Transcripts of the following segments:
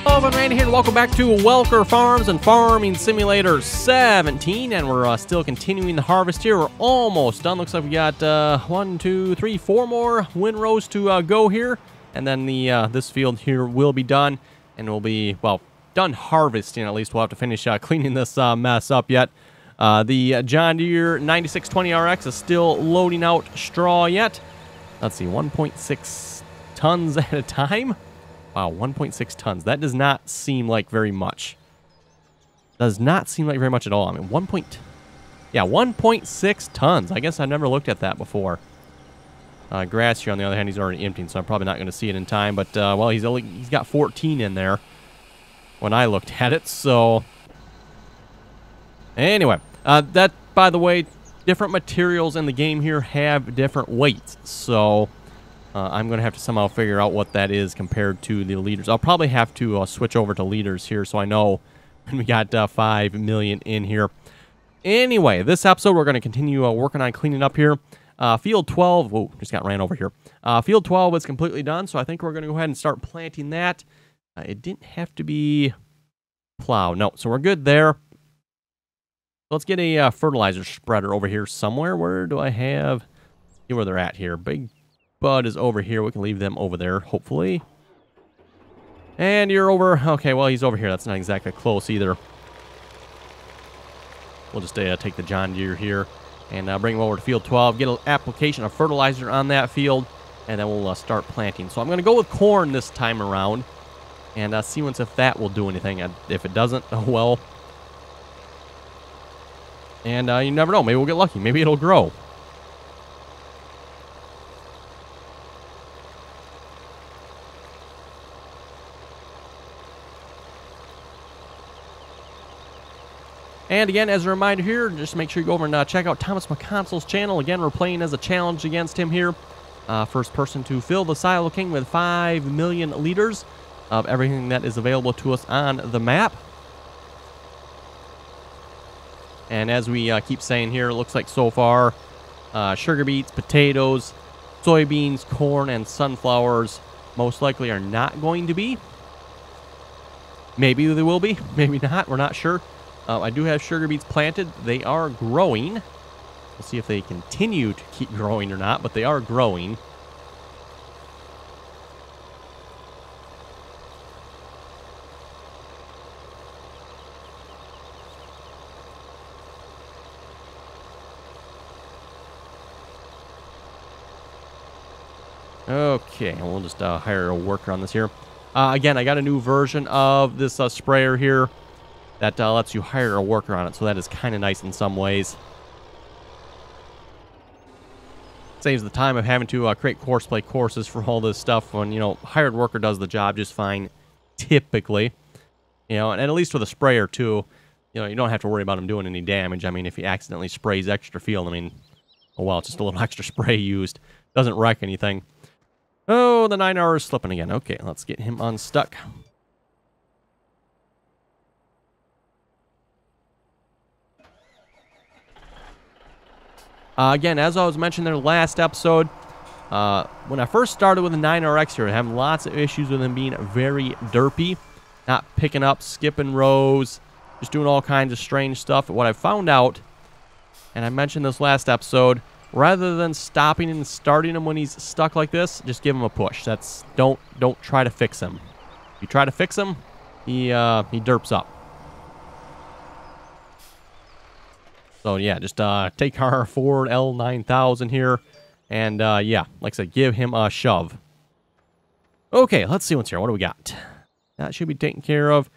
Hello, everyone, Randy here, and welcome back to Welker Farms and Farming Simulator 17, and we're still continuing the harvest here. We're almost done. Looks like we got 4 more windrows to go here, and then this field here will be done, and we'll be, well, done harvesting. At least we'll have to finish cleaning this mess up yet. The John Deere 9620RX is still loading out straw yet. Let's see, 1.6 tons at a time. Wow, 1.6 tons. That does not seem like very much. Does not seem like very much at all. I mean, 1.6 tons. I guess I've never looked at that before. Grass here, on the other hand, he's already emptying, so I'm probably not going to see it in time. But, well, he's got 14 in there when I looked at it, so... Anyway, that, by the way, different materials in the game here have different weights, so... I'm going to have to somehow figure out what that is compared to the leaders. I'll probably have to switch over to leaders here so I know when we got 5 million in here. Anyway, this episode we're going to continue working on cleaning up here. Field 12, whoa, just got ran over here. Field 12 is completely done, so I think we're going to go ahead and start planting that. It didn't have to be plowed. No, so we're good there. Let's get a fertilizer spreader over here somewhere. Where do I have? See where they're at here. Big Bud is over here. We can leave them over there, hopefully. And you're over. Okay, well, he's over here. That's not exactly close either. We'll just take the John Deere here and bring him over to field 12. Get an application of fertilizer on that field, and then we'll start planting. So I'm going to go with corn this time around and see if that will do anything. If it doesn't, oh well. And you never know. Maybe we'll get lucky. Maybe it'll grow. And again, as a reminder here, just make sure you go over and check out Thomas McConsel's channel. Again, we're playing as a challenge against him here. First person to fill the Silo King with 5 million liters of everything that is available to us on the map. And as we keep saying here, it looks like so far, sugar beets, potatoes, soybeans, corn, and sunflowers most likely are not going to be. Maybe they will be, maybe not, we're not sure. I do have sugar beets planted. They are growing. We'll see if they continue to keep growing or not, but they are growing. Okay, and we'll just hire a worker on this here. Again, I got a new version of this sprayer here that lets you hire a worker on it, so that is kind of nice in some ways. Saves the time of having to create course-play courses for all this stuff when, you know, hired worker does the job just fine, typically. You know, and at least with a sprayer, too, you know, you don't have to worry about him doing any damage. I mean, if he accidentally sprays extra field, I mean, oh well, it's just a little extra spray used. Doesn't wreck anything. Oh, the 9 hour is slipping again. Okay, let's get him unstuck. Again, as I was mentioning in the last episode, when I first started with the 9RX here, I had lots of issues with them being very derpy, not picking up, skipping rows, just doing all kinds of strange stuff. But what I found out, and I mentioned this last episode, rather than stopping and starting him when he's stuck like this, just give him a push. That's don't try to fix him. If you try to fix him, he derps up. So, yeah, just take our Ford L9000 here, and, yeah, like I said, give him a shove. Okay, let's see what's here. What do we got? That should be taken care of.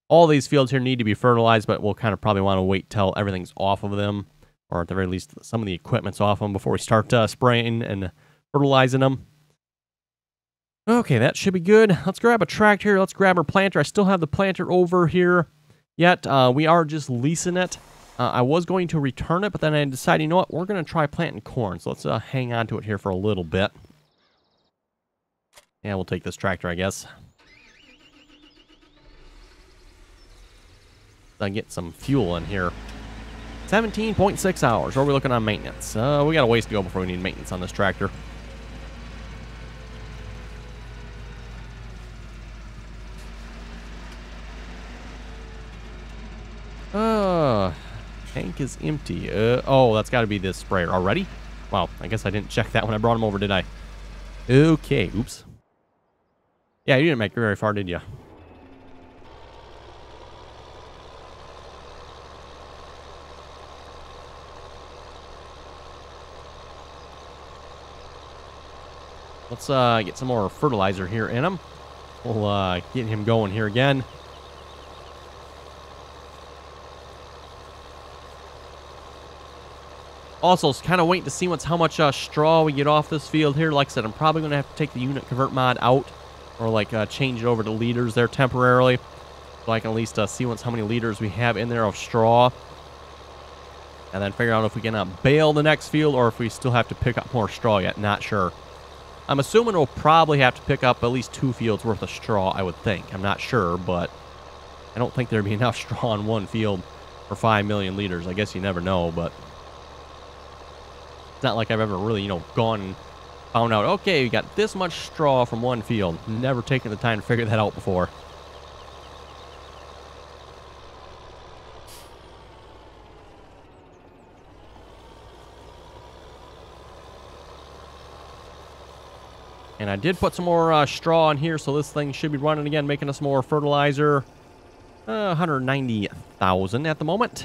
All these fields here need to be fertilized, but we'll kind of probably want to wait till everything's off of them, or at the very least, some of the equipment's off them before we start spraying and fertilizing them. Okay, that should be good. Let's grab a tractor here. Let's grab our planter. I still have the planter over here yet. We are just leasing it. I was going to return it, but then I decided, you know what, we're going to try planting corn. So let's hang on to it here for a little bit. Yeah, we'll take this tractor, I guess. Get some fuel in here. 17.6 hours. What are we looking on maintenance? We got a ways to go before we need maintenance on this tractor. Tank is empty. Oh, that's got to be this sprayer already. Wow, I guess I didn't check that when I brought him over, did I? Okay, oops. Yeah, you didn't make it very far, did you? Let's get some more fertilizer here in him. We'll get him going here again. Also, kind of waiting to see how much straw we get off this field here. Like I said, I'm probably going to have to take the unit convert mod out, or like change it over to liters there temporarily, so I can at least see how many liters we have in there of straw, and then figure out if we can bale the next field or if we still have to pick up more straw yet. Not sure. I'm assuming we'll probably have to pick up at least 2 fields worth of straw, I would think. I'm not sure, but I don't think there'd be enough straw on one field for 5 million liters. I guess you never know, but it's not like I've ever really, gone and found out, okay, we got this much straw from one field. Never taken the time to figure that out before. And I did put some more straw in here, so this thing should be running again, making us more fertilizer. 190,000 at the moment.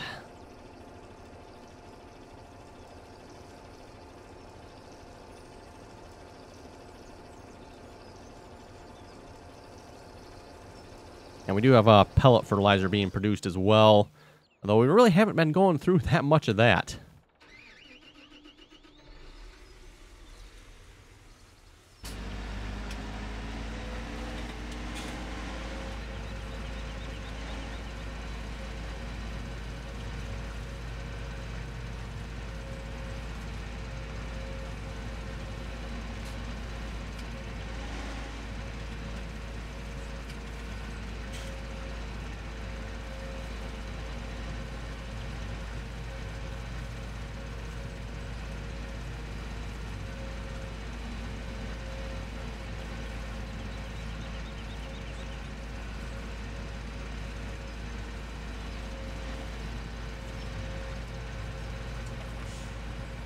And we do have pellet fertilizer being produced as well, although we really haven't been going through that much of that.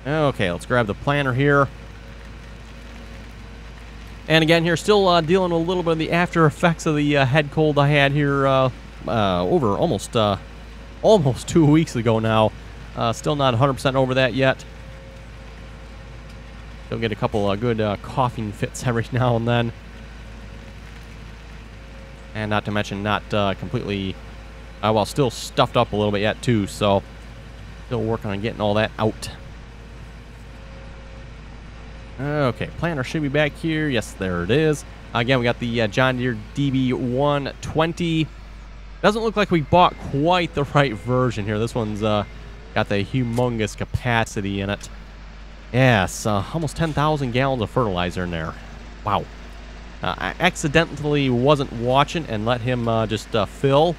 Okay, let's grab the planter here. And again, here, still dealing with a little bit of the after effects of the head cold I had here over almost 2 weeks ago now. Still not 100% over that yet. Still get a couple good coughing fits every now and then. And not to mention not completely, well, still stuffed up a little bit yet too, so still working on getting all that out. Okay, planter should be back here. Yes, there it is. Again, we got the John Deere DB120. Doesn't look like we bought quite the right version here. This one's got the humongous capacity in it. Yes, almost 10,000 gallons of fertilizer in there. Wow. I accidentally wasn't watching and let him just fill.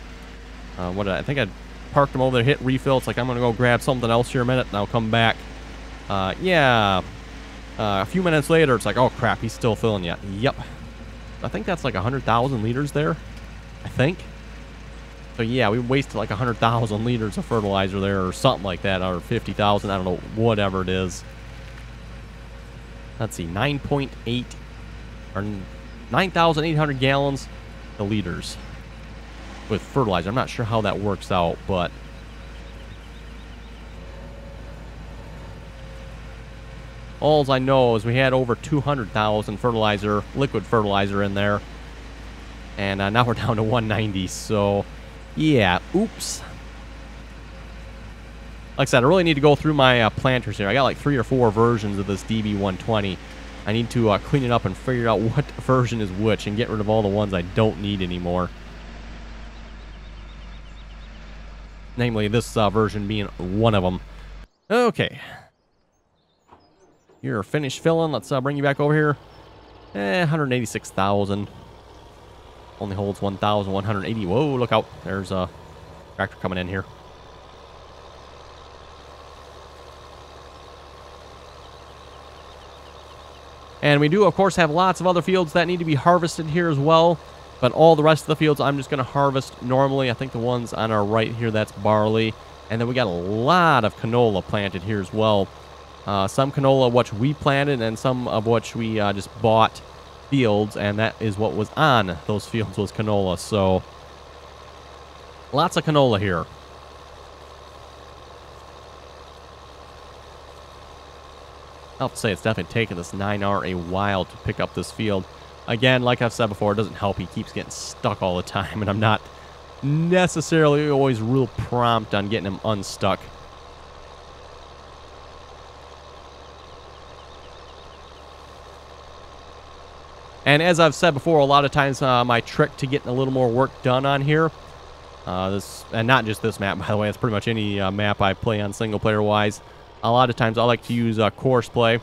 I think I parked him over there, hit refill. It's like, I'm going to go grab something else here a minute, and I'll come back. Yeah. A few minutes later, it's like, oh crap, he's still filling yet. Yep. I think that's like 100,000 liters there. I think. So yeah, we wasted like 100,000 liters of fertilizer there, or something like that, or 50,000. I don't know, whatever it is. Let's see, 9.8 or 9,800 gallons of liters with fertilizer. I'm not sure how that works out, but all I know is we had over 200,000 fertilizer, liquid fertilizer in there. And now we're down to 190, so yeah, oops. Like I said, I really need to go through my planters here. I got like 3 or 4 versions of this DB120. I need to clean it up and figure out what version is which and get rid of all the ones I don't need anymore. Namely, this version being one of them. Okay. You're finished filling. Let's bring you back over here. 186,000. Only holds 1,180. Whoa, look out. There's a tractor coming in here. And we do, of course, have lots of other fields that need to be harvested here as well. But all the rest of the fields, I'm just going to harvest normally. I think the ones on our right here, that's barley. And then we got a lot of canola planted here as well. Some canola, which we planted, and some of which we just bought fields. And that is what was on those fields was canola. So, lots of canola here. I'll have to say it's definitely taken this 9R a while to pick up this field. Again, like I've said before, it doesn't help. He keeps getting stuck all the time, and I'm not necessarily always real prompt on getting him unstuck. And as I've said before, a lot of times my trick to getting a little more work done on here, and not just this map, by the way, it's pretty much any map I play on single player wise. A lot of times I like to use course play,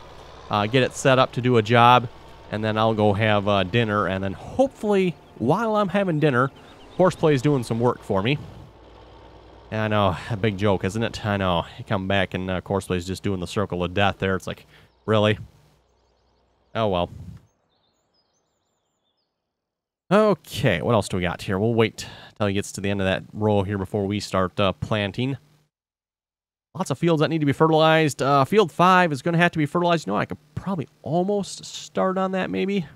get it set up to do a job, and then I'll go have dinner, and then hopefully while I'm having dinner, course play is doing some work for me. And I know, a big joke, isn't it? I know, you come back and course play is just doing the circle of death there. It's like, really? Oh well. Okay, what else do we got here? We'll wait till he gets to the end of that row here before we start planting. Lots of fields that need to be fertilized. Field 5 is going to have to be fertilized. You know, I could probably almost start on that, maybe.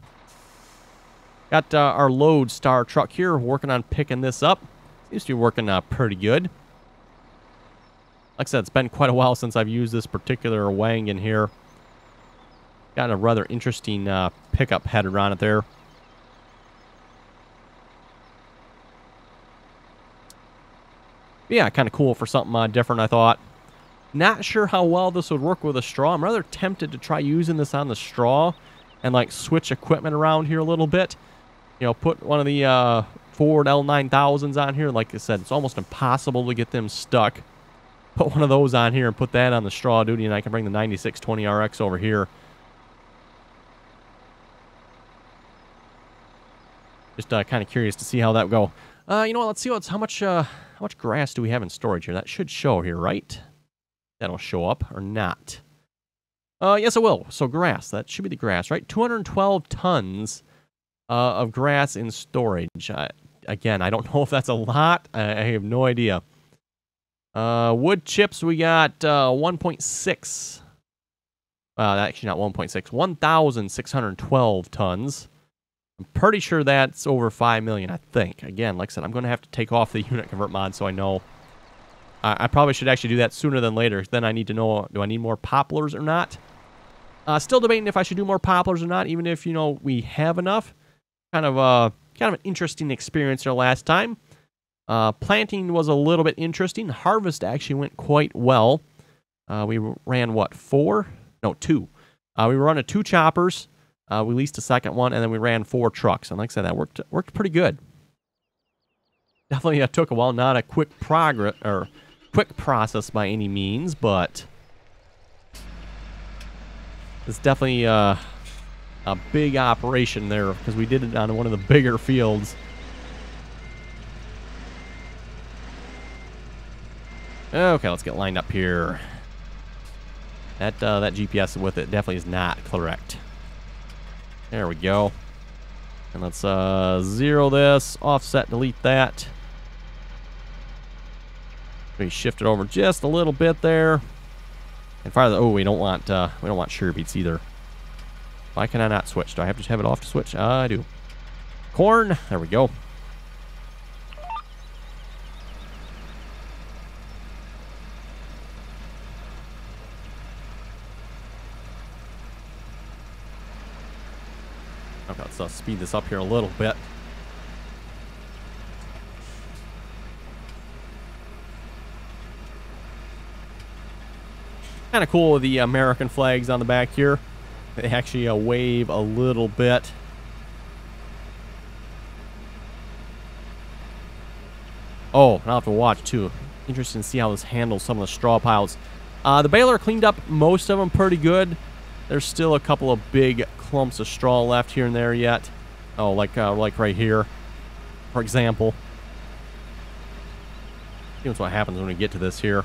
Got our load star truck here working on picking this up. Seems to be working pretty good. Like I said, it's been quite a while since I've used this particular wagon here. Got a rather interesting pickup header on it there. Yeah, kind of cool for something different, I thought. Not sure how well this would work with a straw. I'm rather tempted to try using this on the straw and like switch equipment around here a little bit. You know, put one of the Ford L9000s on here. Like I said, it's almost impossible to get them stuck. Put one of those on here and put that on the straw duty, and I can bring the 9620RX over here. Just kind of curious to see how that would go. You know what? Let's see how much grass do we have in storage here. That should show here, right? That'll show up or not. Yes, it will. So grass. That should be the grass, right? 212 tons of grass in storage. Again, I don't know if that's a lot. I have no idea. Wood chips, we got 1.6. Actually, not 1.6. 1,612 tons. I'm pretty sure that's over 5 million, I think. Again, like I said, I'm going to have to take off the unit convert mod so I know. I probably should actually do that sooner than later. Then I need to know, do I need more poplars or not? Still debating if I should do more poplars or not, even if, you know, we have enough. Kind of an interesting experience there last time. Planting was a little bit interesting. Harvest actually went quite well. We ran, what, 4? No, 2. We were running 2 choppers. We leased a second one, and then we ran 4 trucks. And like I said, that worked pretty good. Definitely took a while. Not a quick process by any means, but it's definitely a big operation there because we did it on one of the bigger fields. Okay, let's get lined up here. That GPS with it definitely is not correct. There we go. And let's 0 this, offset, delete that. We shift it over just a little bit there. And fire the, oh, we don't want sugar beets either. Why can I not switch? Do I have to have it off to switch? I do. Corn, there we go. Okay, let's speed this up here a little bit. Kind of cool with the American flags on the back here. They actually wave a little bit. Oh, and I'll have to watch too. Interesting to see how this handles some of the straw piles. The baler cleaned up most of them pretty good. There's still a couple of big clumps of straw left here and there yet. Oh, like right here, for example. Here's what happens when we get to this here.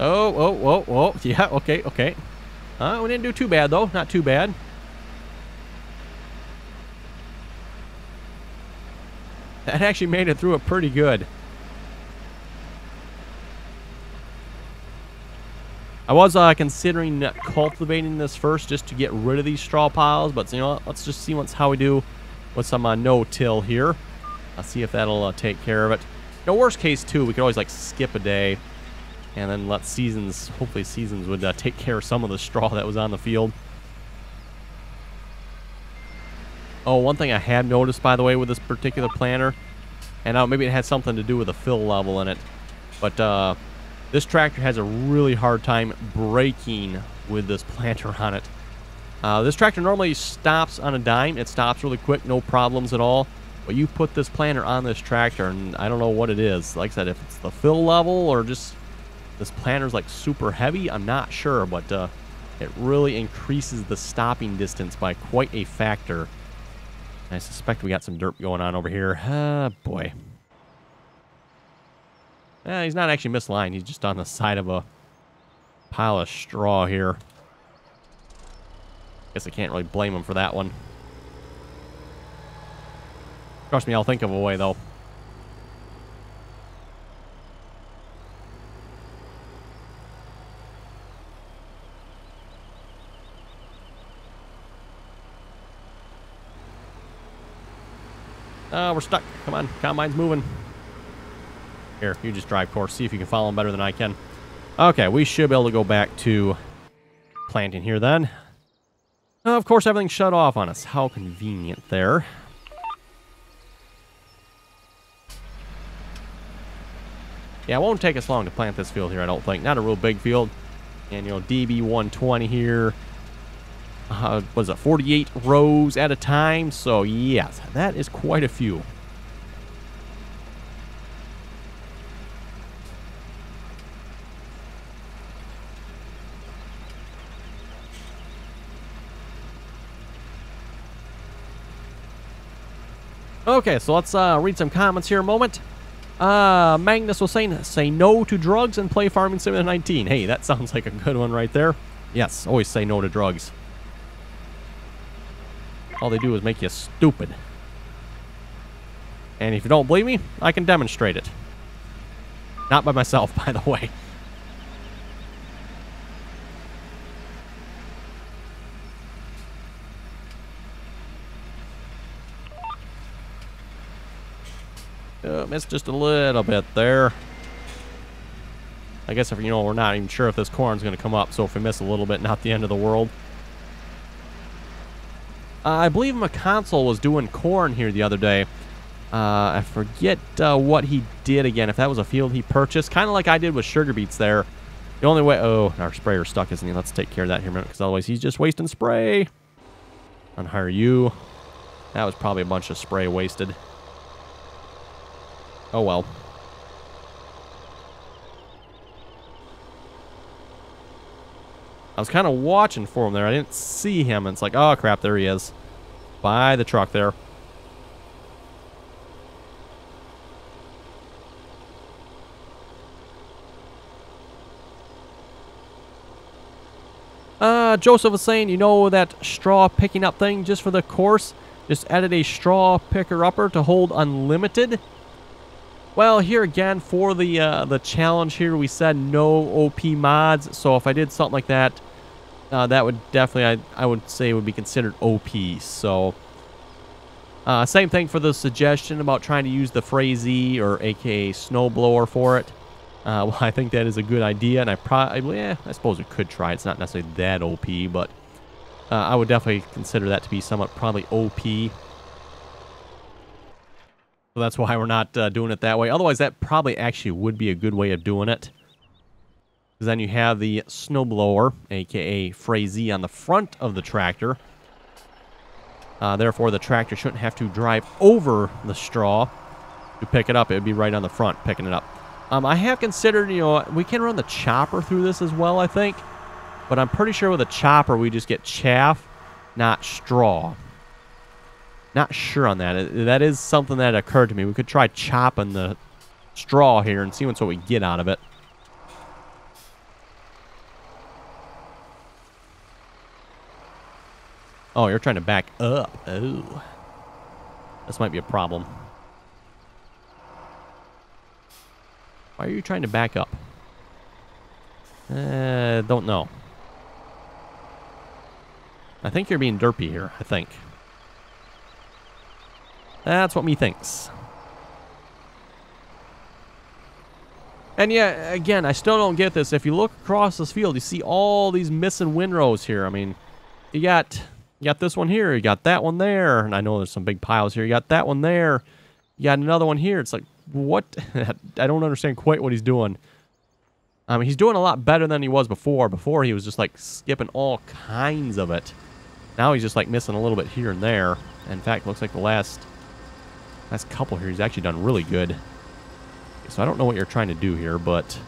Oh, oh, whoa, whoa. Yeah, okay, okay. We didn't do too bad, though. Not too bad. That actually made it through it pretty good. I was considering cultivating this first just to get rid of these straw piles, but you know what? Let's just see how we do with some no-till here. I'll see if that'll take care of it. You know, worst case, too, we could always, like, skip a day and then let Seasons, hopefully Seasons would take care of some of the straw that was on the field. Oh, one thing I had noticed, by the way, with this particular planter, and maybe it had something to do with the fill level in it, but this tractor has a really hard time braking with this planter on it. This tractor normally stops on a dime. It stops really quick, no problems at all. But you put this planter on this tractor, and I don't know what it is. Like I said, if it's the fill level or just this planter's like super heavy, I'm not sure. But it really increases the stopping distance by quite a factor. I suspect we got some dirt going on over here. Boy. He's not actually misaligned. He's just on the side of a pile of straw here. Guess I can't really blame him for that one. Trust me, I'll think of a way, though. We're stuck. Come on, combine's moving. Here, you just drive course. See if you can follow him better than I can. Okay, we should be able to go back to planting here then. Of course, everything's shut off on us. How convenient there. Yeah, it won't take us long to plant this field here, I don't think. Not a real big field. And, you know, DB 120 here. Was it 48 rows at a time? So, yes, that is quite a few. Okay, so let's read some comments here a moment. Magnus was saying, say no to drugs and play Farming Simulator 19. Hey, that sounds like a good one right there. Yes, always say no to drugs. All they do is make you stupid. And if you don't believe me, I can demonstrate it. Not by myself, by the way. Missed just a little bit there. I guess if you know, we're not even sure if this corn's going to come up, so if we miss a little bit, not the end of the world. I believe McConsole was doing corn here the other day. I forget what he did again, if that was a field he purchased. Kind of like I did with sugar beets there. The only way... Oh, our sprayer's stuck, isn't he? Let's take care of that here a minute, because otherwise he's just wasting spray. Unhire you. That was probably a bunch of spray wasted. Oh, well. I was kind of watching for him there. I didn't see him. And it's like, oh, crap, there he is. By the truck there. Joseph was saying, you know that straw picking up thing just for the course? Just added a straw picker-upper to hold unlimited. Well, here again, for the challenge here, we said no OP mods. So if I did something like that, that would definitely, I would say, would be considered OP. So, same thing for the suggestion about trying to use the Frazee or AKA Snowblower for it. Well, I think that is a good idea, and I suppose we could try. It's not necessarily that OP, but I would definitely consider that to be somewhat probably OP. So that's why we're not doing it that way. Otherwise, that probably actually would be a good way of doing it. Because then you have the snowblower, a.k.a. Frazee, on the front of the tractor. Therefore, the tractor shouldn't have to drive over the straw to pick it up. It would be right on the front picking it up. I have considered, you know, we can run the chopper through this as well, I think. But I'm pretty sure with a chopper, we just get chaff, not straw. Not sure on that. That is something that occurred to me. We could try chopping the straw here and see what we get out of it. Oh, you're trying to back up. Oh. This might be a problem. Why are you trying to back up? Don't know. I think you're being derpy here, I think. That's what me thinks. And yeah, again, I still don't get this. If you look across this field, you see all these missing windrows here. I mean, you got this one here, you got that one there, and I know there's some big piles here. You got that one there, you got another one here. It's like, what? I don't understand quite what he's doing. I mean, he's doing a lot better than he was before. Before, he was just like skipping all kinds of it. Now he's just like missing a little bit here and there. In fact, looks like the last couple here, he's actually done really good. So I don't know what you're trying to do here, but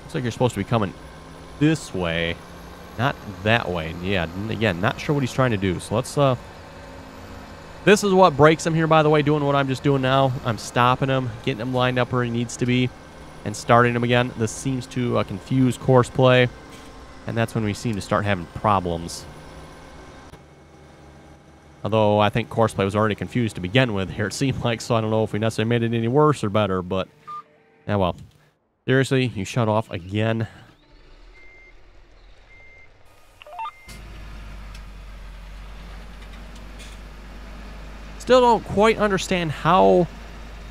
looks like you're supposed to be coming this way, not that way. Yeah, again, not sure what he's trying to do. So let's, this is what breaks him here, by the way, doing what I'm just doing now. I'm stopping him, getting him lined up where he needs to be, and starting him again. This seems to confuse course play, and that's when we seem to start having problems. Although I think course play was already confused to begin with here, it seemed like, so I don't know if we necessarily made it any worse or better, but, yeah, well. Seriously, you shut off again. Still don't quite understand how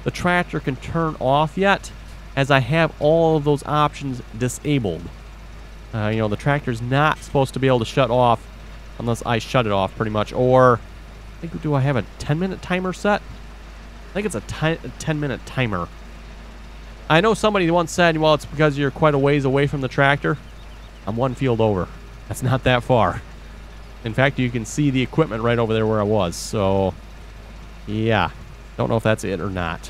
the tractor can turn off yet, as I have all of those options disabled. You know, the tractor's not supposed to be able to shut off unless I shut it off, pretty much, or I think, do I have a 10-minute timer set? I think it's a 10-minute timer. I know somebody once said, well, it's because you're quite a ways away from the tractor. I'm one field over. That's not that far. In fact, you can see the equipment right over there where I was. So, yeah. Don't know if that's it or not.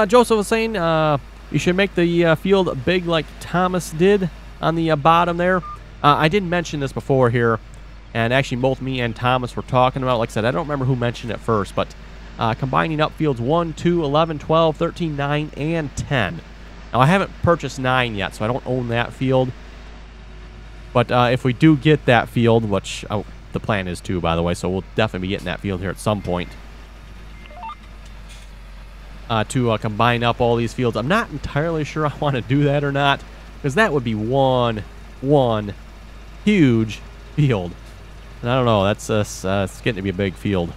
Joseph was saying you should make the field big like Thomas did on the bottom there. I did mention this before here, and actually both me and Thomas were talking about, like I said, I don't remember who mentioned it first, but combining up fields 1, 2, 11, 12, 13, 9, and 10. Now, I haven't purchased 9 yet, so I don't own that field. But if we do get that field, which the plan is to, by the way, so we'll definitely be getting that field here at some point. To combine up all these fields. I'm not entirely sure I want to do that or not, because that would be one huge field. And I don't know, that's it's getting to be a big field.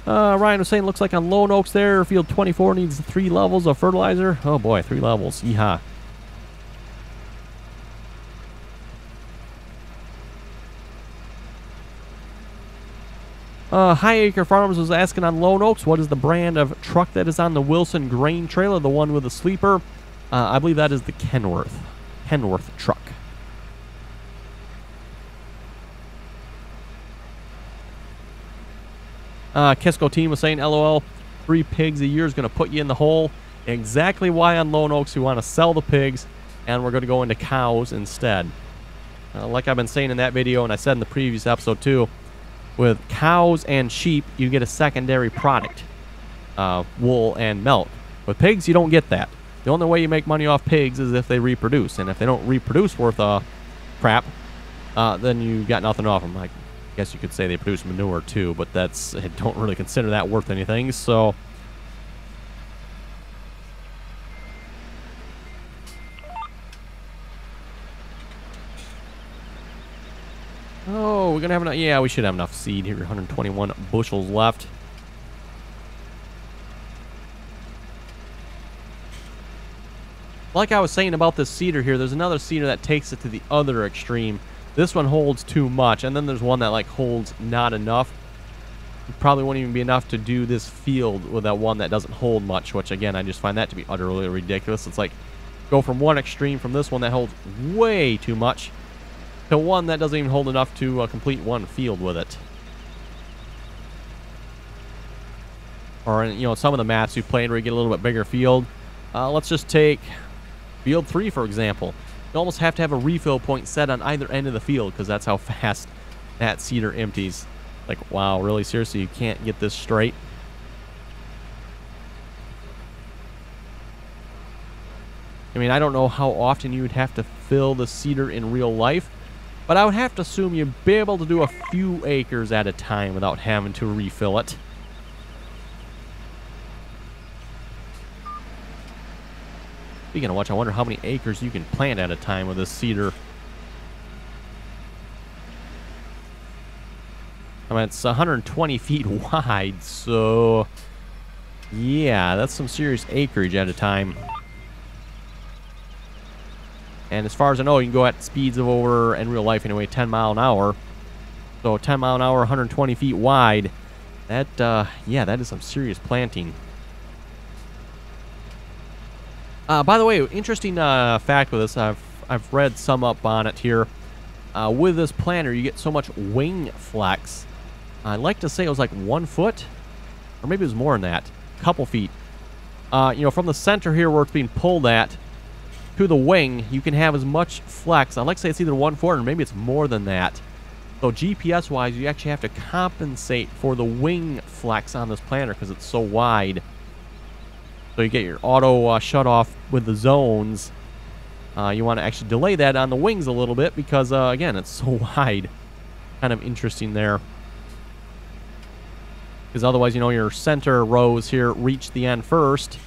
Ryan was saying, looks like on Lone Oaks there, field 24 needs 3 levels of fertilizer. Oh boy, 3 levels. Yeehaw. High Acre Farms was asking on Lone Oaks, what is the brand of truck that is on the Wilson grain trailer, the one with the sleeper? I believe that is the Kenworth truck. Kisco team was saying, LOL, 3 pigs a year is going to put you in the hole. Exactly why on Lone Oaks we want to sell the pigs, and we're going to go into cows instead. Like I've been saying in that video, and I said in the previous episode too, with cows and sheep, you get a secondary product, wool and milk. With pigs, you don't get that. The only way you make money off pigs is if they reproduce, and if they don't reproduce worth crap, then you got nothing off them. I guess you could say they produce manure too, but I don't really consider that worth anything. So, oh, we're gonna have enough. Yeah, we should have enough seed here. 121 bushels left. Like I was saying about this seeder here, there's another seeder that takes it to the other extreme. This one holds too much, and then there's one that like holds not enough. It probably won't even be enough to do this field with that one that doesn't hold much, which again, I just find that to be utterly ridiculous. It's like go from one extreme, from this one that holds way too much, to one that doesn't even hold enough to complete one field with it. or you know, some of the maps we've played where you get a little bit bigger field. Let's just take field 3 for example. You almost have to have a refill point set on either end of the field because that's how fast that seeder empties. Like, wow, really? Seriously, you can't get this straight? I mean, I don't know how often you would have to fill the seeder in real life, but I would have to assume you'd be able to do a few acres at a time without having to refill it. Speaking of which, I wonder how many acres you can plant at a time with this seeder. I mean, it's 120 feet wide, so yeah, that's some serious acreage at a time. And as far as I know, you can go at speeds of over, in real life anyway, 10 mile an hour. So 10 mile an hour, 120 feet wide. That, yeah, that is some serious planting. By the way, interesting fact with this, I've read some up on it here. With this planter, you get so much wing flex. I'd like to say it was like 1 foot, or maybe it was more than that, a couple feet. You know, from the center here where it's being pulled at to the wing, you can have as much flex. I'd like to say it's either 1 foot or maybe it's more than that. So GPS-wise, you actually have to compensate for the wing flex on this planter because it's so wide. So you get your auto shut off with the zones. You want to actually delay that on the wings a little bit because, again, it's so wide. Kind of interesting there. Because otherwise, you know, your center rows here reach the end first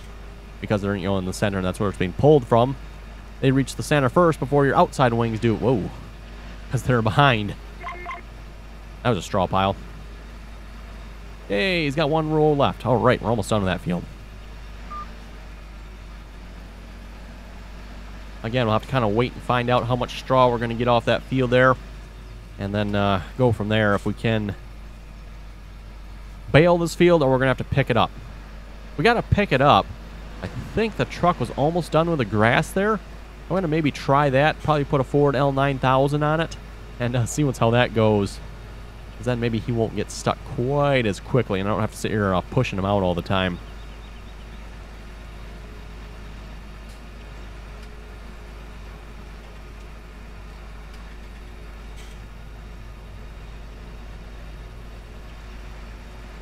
because they're, you know, in the center and that's where it's being pulled from. They reach the center first before your outside wings do. Whoa. Because they're behind. That was a straw pile. Hey, he's got 1 row left. All right, we're almost done with that field. Again, we'll have to kind of wait and find out how much straw we're going to get off that field there. And then go from there if we can bale this field or we're going to have to pick it up. We got to pick it up. I think the truck was almost done with the grass there. I'm going to maybe try that. Probably put a Ford L9000 on it and see how that goes. Because then maybe he won't get stuck quite as quickly and I don't have to sit here pushing him out all the time.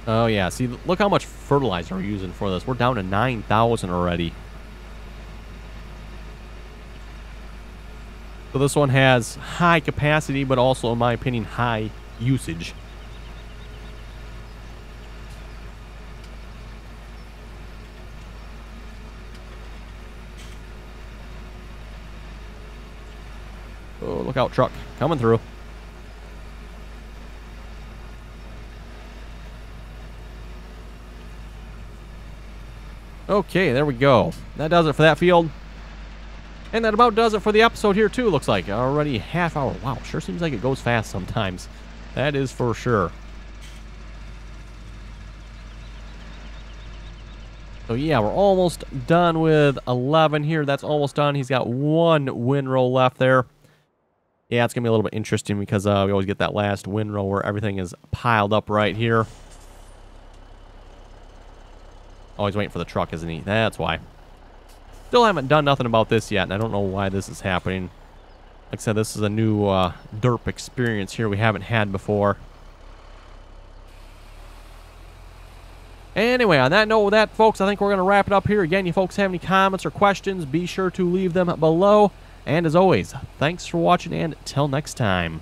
Oh, yeah. See, look how much fertilizer we're using for this. We're down to 9,000 already. So this one has high capacity, but also, in my opinion, high usage. Oh, look out, truck. Coming through. Okay, there we go. That does it for that field. And that about does it for the episode here, too, looks like. Already half hour. Wow, sure seems like it goes fast sometimes. That is for sure. So, yeah, we're almost done with 11 here. That's almost done. He's got 1 windrow left there. Yeah, it's going to be a little bit interesting because we always get that last windrow where everything is piled up right here. Oh, he's waiting for the truck, isn't he? That's why. Still haven't done nothing about this yet, and I don't know why this is happening. Like I said, this is a new derp experience here we haven't had before. Anyway, on that note with that, folks, I think we're going to wrap it up here. Again, you folks have any comments or questions, be sure to leave them below. And as always, thanks for watching, and till next time.